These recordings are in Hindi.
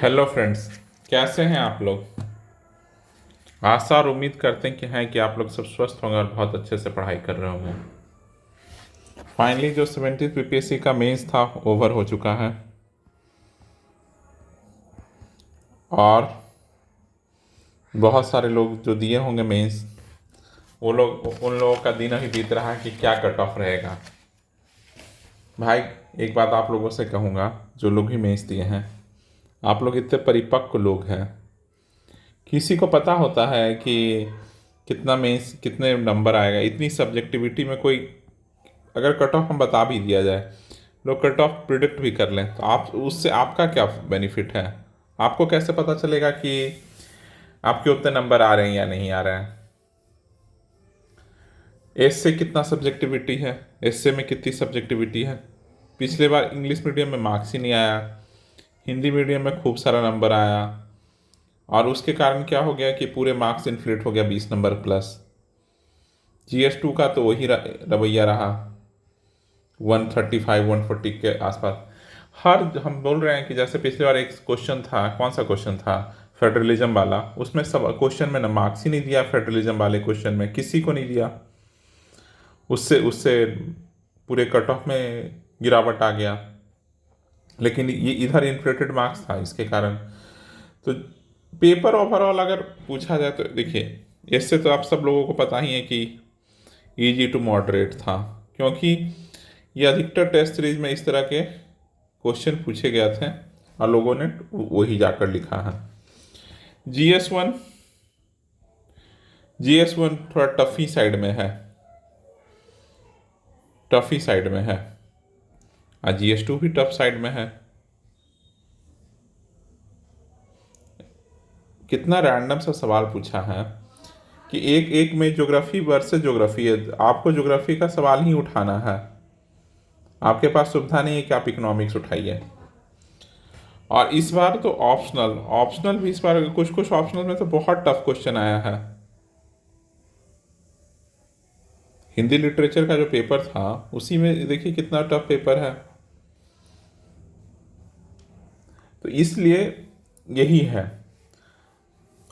Hello friends. कैसे हैं आप लोग। आशा और उम्मीद करते हैं कि आप लोग सब स्वस्थ होंगे और बहुत अच्छे से पढ़ाई कर रहे होंगे। फाइनली जो 70 पीपीएससी का मेंस था ओवर हो चुका है और बहुत सारे लोग जो दिए होंगे मेंस वो लोग उन लोगों का दिन अभी बीत रहा है कि क्या कट ऑफ रहेगा। भाई एक बात आप लोगों से कहूँगा, जो लोग भी मेंस दिए हैं आप लोग इतने परिपक्व लोग हैं, किसी को पता होता है कि कितना मेंस कितने नंबर आएगा। इतनी सब्जेक्टिविटी में कोई अगर कट ऑफ हम बता भी दिया जाए, लोग कट ऑफ प्रिडिक्ट भी कर लें, तो आप उससे आपका क्या बेनिफिट है। आपको कैसे पता चलेगा कि आपके उतने नंबर आ रहे हैं या नहीं आ रहे हैं। एस से कितना सब्जेक्टिविटी है, एस में कितनी सब्जेक्टिविटी है। पिछले बार इंग्लिश मीडियम में मार्क्स ही नहीं आया, हिंदी मीडियम में खूब सारा नंबर आया और उसके कारण क्या हो गया कि पूरे मार्क्स इन्फ्लेट हो गया 20 नंबर प्लस। GS2 का तो वही रवैया रहा, 135 140 के आसपास। हर हम बोल रहे हैं कि जैसे पिछली बार एक क्वेश्चन था, कौन सा क्वेश्चन था, फेडरलिज्म वाला, उसमें सब क्वेश्चन में न मार्क्स ही नहीं दिया, फेडरलिज्म वाले क्वेश्चन में किसी को नहीं दिया। उससे उससे पूरे कट ऑफ में गिरावट आ गया, लेकिन ये इधर इन्फ्लेटेड मार्क्स था इसके कारण। तो पेपर ओवरऑल अगर पूछा जाए तो देखिए, इससे तो आप सब लोगों को पता ही है कि इजी टू मॉडरेट था, क्योंकि ये अधिकतर टेस्ट सीरीज में इस तरह के क्वेश्चन पूछे गए थे और लोगों ने वही जाकर लिखा है। GS1 GS1 थोड़ा टफी साइड में है, टफी साइड में है, और GS2 भी टफ साइड में है। कितना रैंडम सा सवाल पूछा है कि एक एक में ज्योग्राफी वर्सेस ज्योग्राफी है, आपको ज्योग्राफी का सवाल ही उठाना है, आपके पास सुविधा नहीं है कि आप इकोनॉमिक्स उठाइए। और इस बार तो ऑप्शनल ऑप्शनल भी इस बार कुछ कुछ ऑप्शनल में तो बहुत टफ क्वेश्चन आया है। हिंदी लिटरेचर का जो पेपर था उसी में देखिए कितना टफ पेपर है। तो इसलिए यही है।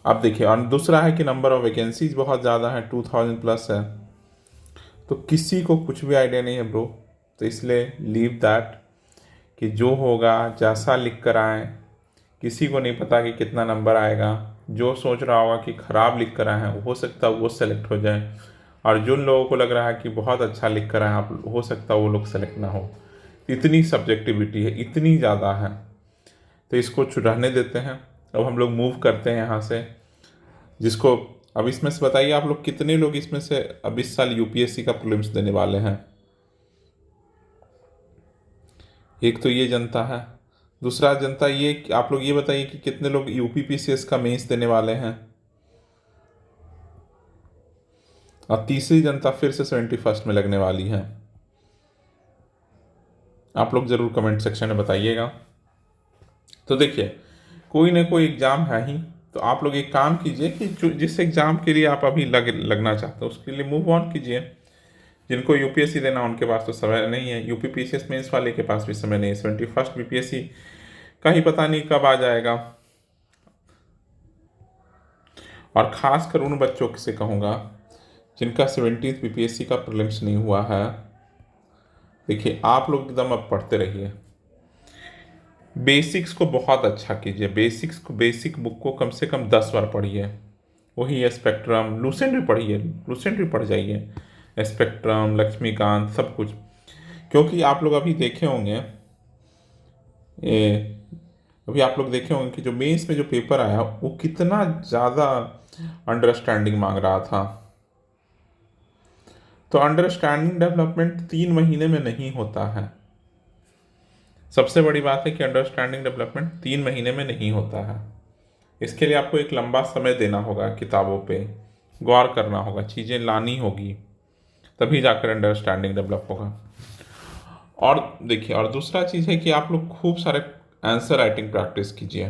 अब देखिए, और दूसरा है कि नंबर ऑफ वैकेंसीज बहुत ज़्यादा है, 2000 प्लस है, तो किसी को कुछ भी आइडिया नहीं है ब्रो। तो इसलिए लीव दैट, कि जो होगा जैसा लिख कर आए, किसी को नहीं पता कि कितना नंबर आएगा। जो सोच रहा होगा कि ख़राब लिख कर आए हैं हो सकता है वो सेलेक्ट हो जाए, और जिन लोगों को लग रहा है कि बहुत अच्छा लिख कर आए आप हो सकता है वो लोग सेलेक्ट ना हो। इतनी सब्जेक्टिविटी है, इतनी ज़्यादा है, तो इसको रहने देते हैं। अब हम लोग मूव करते हैं यहाँ से, जिसको अब इसमें से बताइए आप लोग कितने लोग इसमें से अब इस साल UPSC का प्रीलिम्स देने वाले हैं। एक तो ये जनता है, दूसरा जनता ये कि आप लोग ये बताइए कि कितने लोग UPPCS का मेंस देने वाले हैं, और तीसरी जनता फिर से 71st में लगने वाली है। आप लोग ज़रूर कमेंट सेक्शन में बताइएगा। तो देखिए, कोई ना कोई एग्ज़ाम है ही, तो आप लोग एक काम कीजिए कि जिस एग्ज़ाम के लिए आप अभी लगना चाहते हो उसके लिए मूव ऑन कीजिए। जिनको UPSC देना उनके पास तो समय नहीं है, UPPCS मेंस वाले के पास भी समय नहीं है, 71st BPSC का ही पता नहीं कब आ जाएगा। और ख़ास कर उन बच्चों से कहूँगा जिनका 70th BPSC का प्रीलिम्स नहीं हुआ है, देखिए आप लोग एकदम अब पढ़ते रहिए, बेसिक्स को बहुत अच्छा कीजिए, बेसिक बुक को कम से कम 10 बार पढ़िए। वही स्पेक्ट्रम, लूसेंट भी पढ़िए, लूसेंट भी पढ़ जाइए, स्पेक्ट्रम, लक्ष्मीकांत, सब कुछ। क्योंकि आप लोग अभी देखे होंगे ये अभी आप लोग देखे होंगे कि जो मेंस में जो पेपर आया वो कितना ज़्यादा अंडरस्टैंडिंग मांग रहा था। तो अंडरस्टैंडिंग डेवलपमेंट 3 महीने में नहीं होता है। सबसे बड़ी बात है कि अंडरस्टैंडिंग डेवलपमेंट 3 महीने में नहीं होता है। इसके लिए आपको एक लंबा समय देना होगा, किताबों पे गौर करना होगा, चीज़ें लानी होगी, तभी जाकर अंडरस्टैंडिंग डेवलप होगा। और देखिए, और दूसरा चीज़ है कि आप लोग खूब सारे आंसर राइटिंग प्रैक्टिस कीजिए,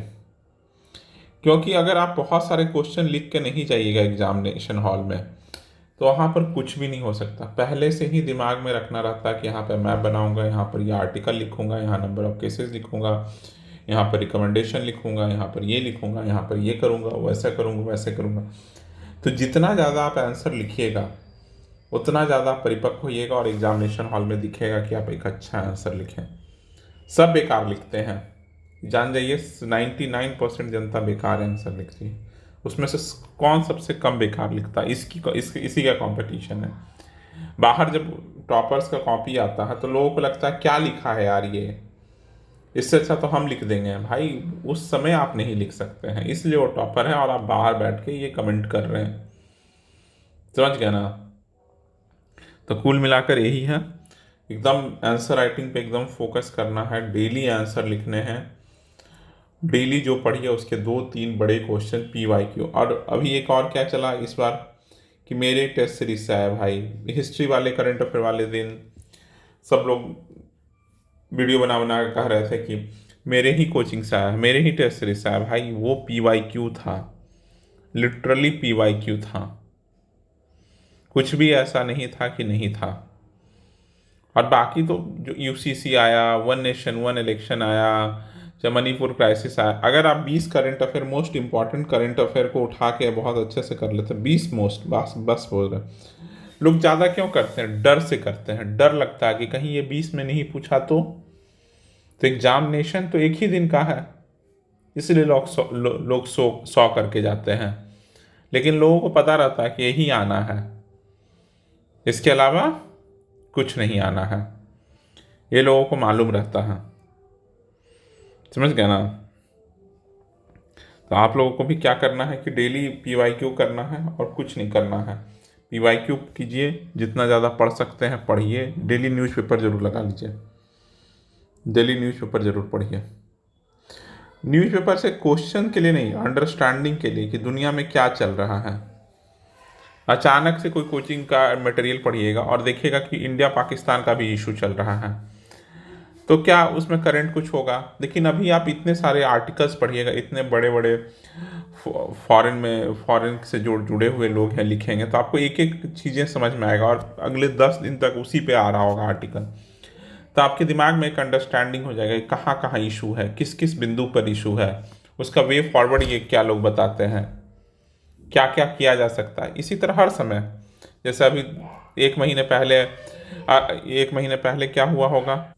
क्योंकि अगर आप बहुत सारे क्वेश्चन लिख के नहीं जाइएगा एग्जामिनेशन हॉल में तो वहाँ पर कुछ भी नहीं हो सकता। पहले से ही दिमाग में रखना रहता है कि यहाँ पर मैप बनाऊंगा, यहाँ पर ये आर्टिकल लिखूंगा, यहाँ नंबर ऑफ केसेस लिखूंगा, यहाँ पर रिकमेंडेशन लिखूँगा, यहाँ पर ये लिखूँगा, यहाँ पर ये करूँगा, वैसा करूँगा, वैसे करूँगा। तो जितना ज़्यादा आप आंसर लिखिएगा उतना ज़्यादा परिपक्व होइएगा और एग्जामिनेशन हॉल में दिखेगा कि आप एक अच्छा आंसर लिखें। सब बेकार लिखते हैं, जान जाइए 99% जनता बेकार आंसर लिखती है। उसमें से कौन सबसे कम बेकार लिखता है, इसी का कंपटीशन है। बाहर जब टॉपर्स का कॉपी आता है तो लोगों को लगता है क्या लिखा है यार ये, इससे अच्छा तो हम लिख देंगे। भाई उस समय आप नहीं लिख सकते हैं, इसलिए वो टॉपर है और आप बाहर बैठ के ये कमेंट कर रहे हैं। समझ गया ना? तो कुल मिलाकर यही है, एकदम आंसर राइटिंग पे एकदम फोकस करना है, डेली आंसर लिखने हैं। डेली जो पढ़िए उसके 2-3 बड़े क्वेश्चन PYQ। और अभी एक और क्या चला इस बार कि मेरे टेस्ट सीरीज से आया भाई, हिस्ट्री वाले करंट अफेयर वाले दिन सब लोग वीडियो बना बना कर कह रहे थे कि मेरे ही कोचिंग से आया, मेरे ही टेस्ट सीरीज से आया। भाई वो PYQ था, लिटरली PYQ था, कुछ भी ऐसा नहीं था कि नहीं था। और बाकी तो जो UCC आया, वन नेशन वन इलेक्शन आया, जब मणिपुर क्राइसिस आया, अगर आप 20 current affair, most important current affair को उठा के बहुत अच्छे से कर लेते हैं, 20 मोस्ट, बस बोल रहे हैं। लोग ज़्यादा क्यों करते हैं? डर से करते हैं, डर लगता है कि कहीं ये 20 में नहीं पूछा तो एग्जामिनेशन तो एक ही दिन का है, इसलिए लोग 100 करके जाते हैं। लेकिन लोगों को पता रहता है कि यही आना है, इसके अलावा कुछ नहीं आना है, ये लोगों को मालूम रहता है। समझ गया ना? तो आप लोगों को भी क्या करना है कि डेली PYQ करना है और कुछ नहीं करना है। PYQ कीजिए, जितना ज़्यादा पढ़ सकते हैं पढ़िए। डेली न्यूज़पेपर जरूर लगा लीजिए, डेली न्यूज़पेपर जरूर पढ़िए। न्यूज़पेपर से क्वेश्चन के लिए नहीं, अंडरस्टैंडिंग के लिए कि दुनिया में क्या चल रहा है। अचानक से कोई कोचिंग का मटेरियल पढ़िएगा और देखिएगा कि इंडिया पाकिस्तान का भी इशू चल रहा है, तो क्या उसमें करंट कुछ होगा? लेकिन अभी आप इतने सारे आर्टिकल्स पढ़िएगा, इतने बड़े बड़े फॉरेन से जुड़े हुए लोग हैं लिखेंगे, तो आपको एक एक चीज़ें समझ में आएगा और अगले 10 दिन तक उसी पे आ रहा होगा आर्टिकल। तो आपके दिमाग में एक अंडरस्टैंडिंग हो जाएगा कि कहाँ कहाँ इशू है, किस किस बिंदु पर इशू है, उसका वे फॉरवर्ड ये क्या लोग बताते हैं, क्या क्या किया जा सकता है। इसी तरह हर समय, जैसे अभी एक महीने पहले क्या हुआ होगा,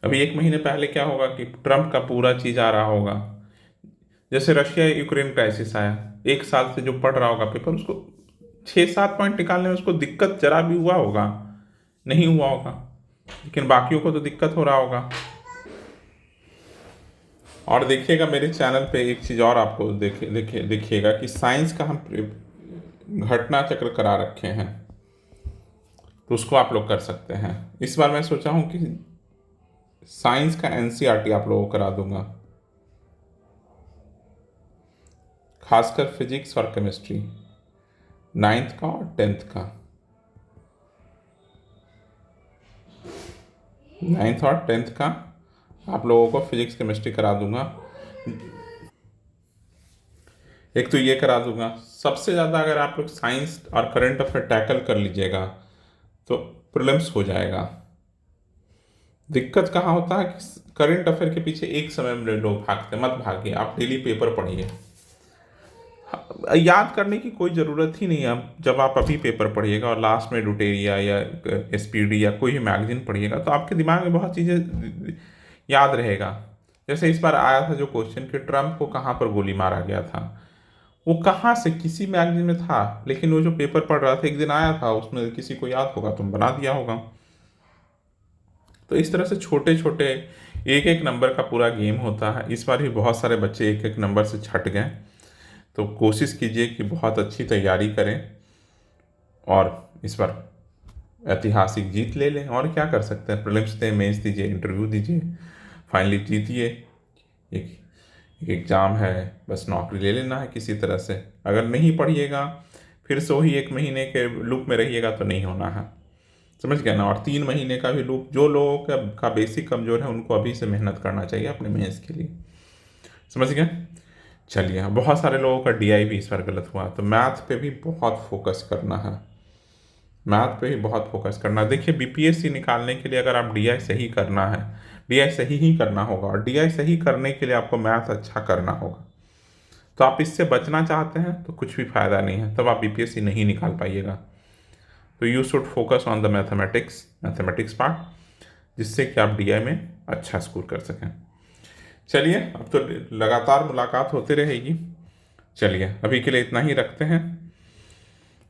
अभी एक महीने पहले क्या होगा कि ट्रम्प का पूरा चीज़ आ रहा होगा। जैसे रशिया यूक्रेन क्राइसिस आया, एक साल से जो पढ़ रहा होगा पेपर, उसको 6-7 पॉइंट निकालने में उसको दिक्कत जरा भी हुआ होगा? नहीं हुआ होगा, लेकिन बाकियों को तो दिक्कत हो रहा होगा। और देखिएगा मेरे चैनल पे एक चीज़ और आपको देखिएगा कि साइंस का हम घटना चक्र करा रखे हैं, तो उसको आप लोग कर सकते हैं। इस बार मैं सोचा हूँ कि साइंस का NCERT आप लोगों को करा दूंगा, खासकर फिजिक्स और केमिस्ट्री, 9th का और 10th का। 9th और 10th का आप लोगों को फिजिक्स केमिस्ट्री करा दूंगा। एक तो ये करा दूंगा। सबसे ज़्यादा अगर आप लोग साइंस और करंट अफेयर टैकल कर लीजिएगा तो प्रीलिम्स हो जाएगा। दिक्कत कहाँ होता है कि करंट अफेयर के पीछे एक समय में लोग भागते हैं। मत भागिए, आप डेली पेपर पढ़िए। याद करने की कोई ज़रूरत ही नहीं है। जब आप अभी पेपर पढ़िएगा और लास्ट में डुटेरिया या SPD या कोई भी मैगजीन पढ़िएगा तो आपके दिमाग में बहुत चीज़ें याद रहेगा। जैसे इस बार आया था जो क्वेश्चन कि ट्रम्प को कहाँ पर गोली मारा गया था, वो कहाँ से, किसी मैगजीन में था, लेकिन वो जो पेपर पढ़ रहा था एक दिन आया था, उसमें किसी को याद होगा तो बना दिया होगा। तो इस तरह से छोटे छोटे एक एक नंबर का पूरा गेम होता है। इस बार भी बहुत सारे बच्चे एक एक नंबर से छट गए, तो कोशिश कीजिए कि बहुत अच्छी तैयारी करें और इस बार ऐतिहासिक जीत ले लें। और क्या कर सकते हैं, प्रीलिम्स दें, मेंस दीजिए, इंटरव्यू दीजिए, फाइनली जीतिए। एक एग्ज़ाम है, बस नौकरी ले लेना है किसी तरह से। अगर नहीं पढ़िएगा फिर से वही 1 महीने के लूप में रहिएगा तो नहीं होना है। समझ गया ना? और 3 महीने का भी लूप, जो लोगों का बेसिक कमज़ोर है उनको अभी से मेहनत करना चाहिए अपने मेंस के लिए। समझ गए? चलिए, बहुत सारे लोगों का DI भी इस बार गलत हुआ, तो मैथ पे भी बहुत फोकस करना है। मैथ पे ही बहुत फोकस करना है। देखिए BPSC निकालने के लिए अगर आप DI सही करना है, DI सही ही करना होगा, और DI सही करने के लिए आपको मैथ अच्छा करना होगा। तो आप इससे बचना चाहते हैं तो कुछ भी फायदा नहीं है, तब आप BPSC नहीं निकाल पाइएगा। तो you should focus on the mathematics part, जिससे कि आप DI में अच्छा स्कोर कर सकें। चलिए, अब तो लगातार मुलाकात होती रहेगी। चलिए, अभी के लिए इतना ही रखते हैं।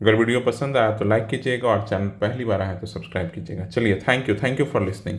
अगर वीडियो पसंद आया तो लाइक कीजिएगा, और चैनल पहली बार आए तो सब्सक्राइब कीजिएगा। चलिए, थैंक यू फॉर लिसनिंग।